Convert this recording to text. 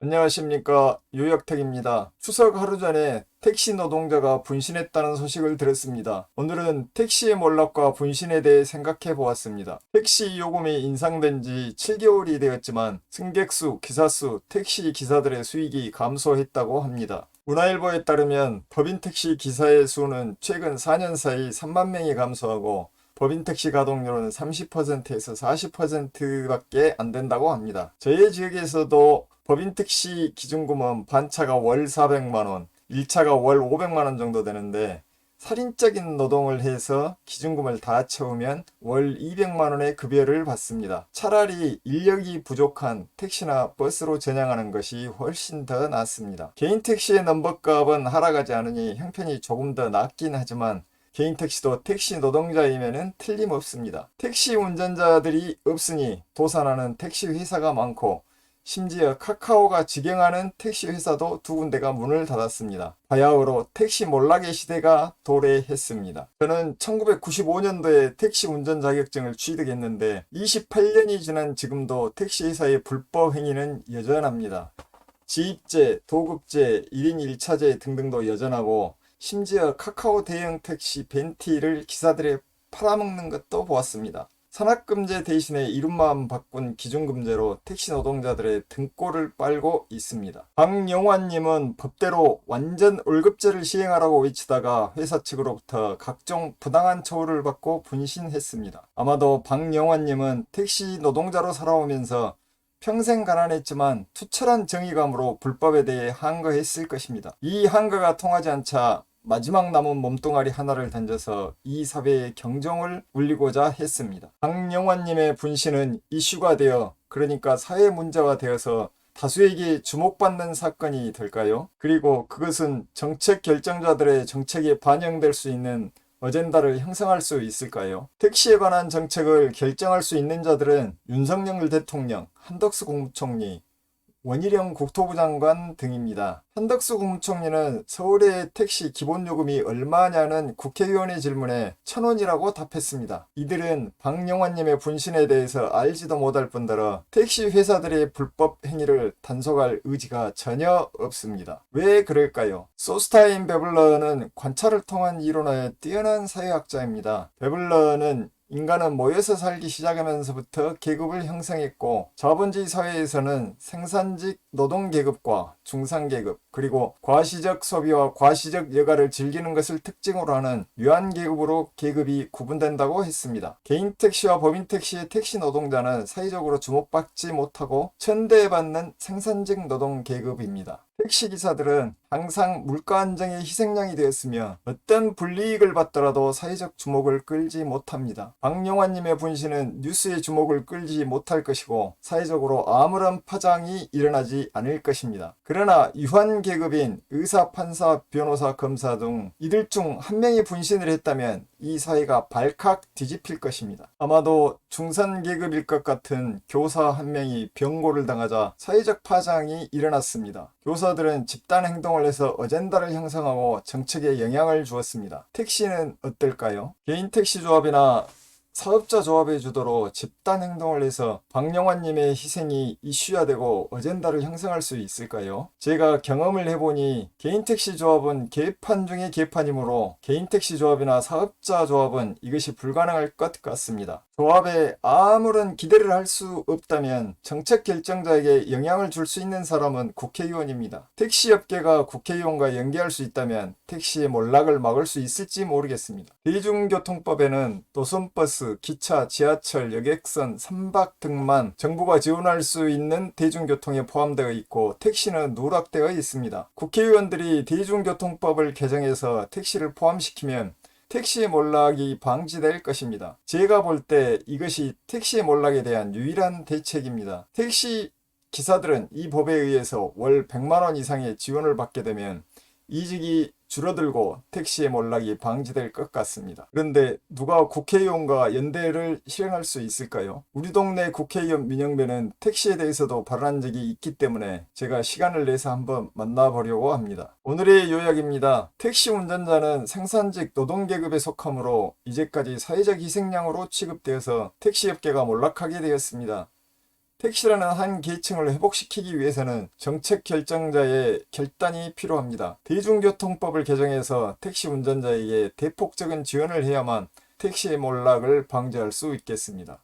안녕하십니까. 요약택입니다. 추석 하루 전에 택시 노동자가 분신했다는 소식을 들었습니다. 오늘은 택시의 몰락과 분신에 대해 생각해 보았습니다. 택시 요금이 인상된 지 7개월이 되었지만 승객수, 기사수, 택시 기사들의 수익이 감소했다고 합니다. 문화일보에 따르면 법인 택시 기사의 수는 최근 4년 사이 3만 명이 감소하고 법인 택시 가동률은 30%에서 40%밖에 안 된다고 합니다. 저희 지역에서도 법인 택시 기준금은 반차가 월 400만원, 1차가 월 500만원 정도 되는데 살인적인 노동을 해서 기준금을 다 채우면 월 200만원의 급여를 받습니다. 차라리 인력이 부족한 택시나 버스로 전향하는 것이 훨씬 더 낫습니다. 개인 택시의 넘버값은 하락하지 않으니 형편이 조금 더 낫긴 하지만 개인 택시도 택시 노동자이면은 틀림없습니다. 택시 운전자들이 없으니 도산하는 택시 회사가 많고 심지어 카카오가 직영하는 택시 회사도 두 군데가 문을 닫았습니다. 바야흐로 택시 몰락의 시대가 도래했습니다. 저는 1995년도에 택시 운전 자격증을 취득했는데 28년이 지난 지금도 택시 회사의 불법 행위는 여전합니다. 지입제, 도급제, 1인 1차제 등등도 여전하고 심지어 카카오 대형 택시 벤티를 기사들에 팔아먹는 것도 보았습니다. 산악금제 대신에 이름만 바꾼 기준금제로 택시 노동자들의 등골을 빨고 있습니다. 박영환님은 법대로 완전 월급제를 시행하라고 외치다가 회사 측으로부터 각종 부당한 처우를 받고 분신했습니다. 아마도 박영환님은 택시 노동자로 살아오면서 평생 가난했지만 투철한 정의감으로 불법에 대해 항거했을 것입니다. 이 항거가 통하지 않자 마지막 남은 몸뚱아리 하나를 던져서 이 사회의 경종을 울리고자 했습니다. 박영환님의 분신은 이슈가 되어 그러니까 사회 문제가 되어서 다수에게 주목받는 사건이 될까요? 그리고 그것은 정책 결정자들의 정책에 반영될 수 있는 어젠다를 형성할 수 있을까요? 택시에 관한 정책을 결정할 수 있는 자들은 윤석열 대통령, 한덕수 국무총리, 원희룡 국토부 장관 등입니다. 한덕수 국무총리는 서울의 택시 기본요금이 얼마냐는 국회의원의 질문에 1,000원이라고 답했습니다. 이들은 박영환님의 분신에 대해서 알지도 못할 뿐더러 택시 회사들의 불법 행위를 단속할 의지가 전혀 없습니다. 왜 그럴까요? 소스타인 베블러는 관찰을 통한 이론에 뛰어난 사회학자입니다. 베블러는 인간은 모여서 살기 시작하면서부터 계급을 형성했고 자본주의 사회에서는 생산직 노동계급과 중산계급 그리고 과시적 소비와 과시적 여가를 즐기는 것을 특징으로 하는 유한계급으로 계급이 구분된다고 했습니다. 개인 택시와 법인 택시의 택시 노동자는 사회적으로 주목받지 못하고 천대받는 생산직 노동계급입니다. 택시기사들은 항상 물가 안정의 희생양이 되었으며 어떤 불이익을 받더라도 사회적 주목을 끌지 못합니다. 박영환님의 분신은 뉴스의 주목을 끌지 못할 것이고 사회적으로 아무런 파장이 일어나지 않을 것입니다. 그러나 유한계급인 의사, 판사, 변호사, 검사 등 이들 중 한 명이 분신을 했다면 이 사회가 발칵 뒤집힐 것입니다. 아마도 중산계급일 것 같은 교사 한 명이 병고를 당하자 사회적 파장이 일어났습니다. 교사들은 집단 행동을 해서 어젠다를 형성하고 정책에 영향을 주었습니다. 택시는 어떨까요? 개인 택시 조합이나 사업자 조합의 주도로 집단 행동을 해서 박영환님의 희생이 이슈화되고 어젠다를 형성할 수 있을까요? 제가 경험을 해보니 개인 택시 조합은 개판 중의 개판이므로 개인 택시 조합이나 사업자 조합은 이것이 불가능할 것 같습니다. 조합에 아무런 기대를 할 수 없다면 정책 결정자에게 영향을 줄 수 있는 사람은 국회의원입니다. 택시업계가 국회의원과 연계할 수 있다면 택시의 몰락을 막을 수 있을지 모르겠습니다. 대중교통법에는 노선버스, 기차, 지하철, 여객선, 선박 등만 정부가 지원할 수 있는 대중교통에 포함되어 있고 택시는 누락되어 있습니다. 국회의원들이 대중교통법을 개정해서 택시를 포함시키면 택시 몰락이 방지될 것입니다. 제가 볼 때 이것이 택시 몰락에 대한 유일한 대책입니다. 택시 기사들은 이 법에 의해서 월 100만 원 이상의 지원을 받게 되면 이직이 줄어들고 택시의 몰락이 방지될 것 같습니다. 그런데 누가 국회의원과 연대를 실행할 수 있을까요? 우리 동네 국회의원 민영배는 택시에 대해서도 발언한 적이 있기 때문에 제가 시간을 내서 한번 만나보려고 합니다. 오늘의 요약입니다. 택시 운전자는 생산직 노동계급에 속하므로 이제까지 사회적 희생양으로 취급되어서 택시업계가 몰락하게 되었습니다. 택시라는 한 계층을 회복시키기 위해서는 정책 결정자의 결단이 필요합니다. 대중교통법을 개정해서 택시 운전자에게 대폭적인 지원을 해야만 택시의 몰락을 방지할 수 있겠습니다.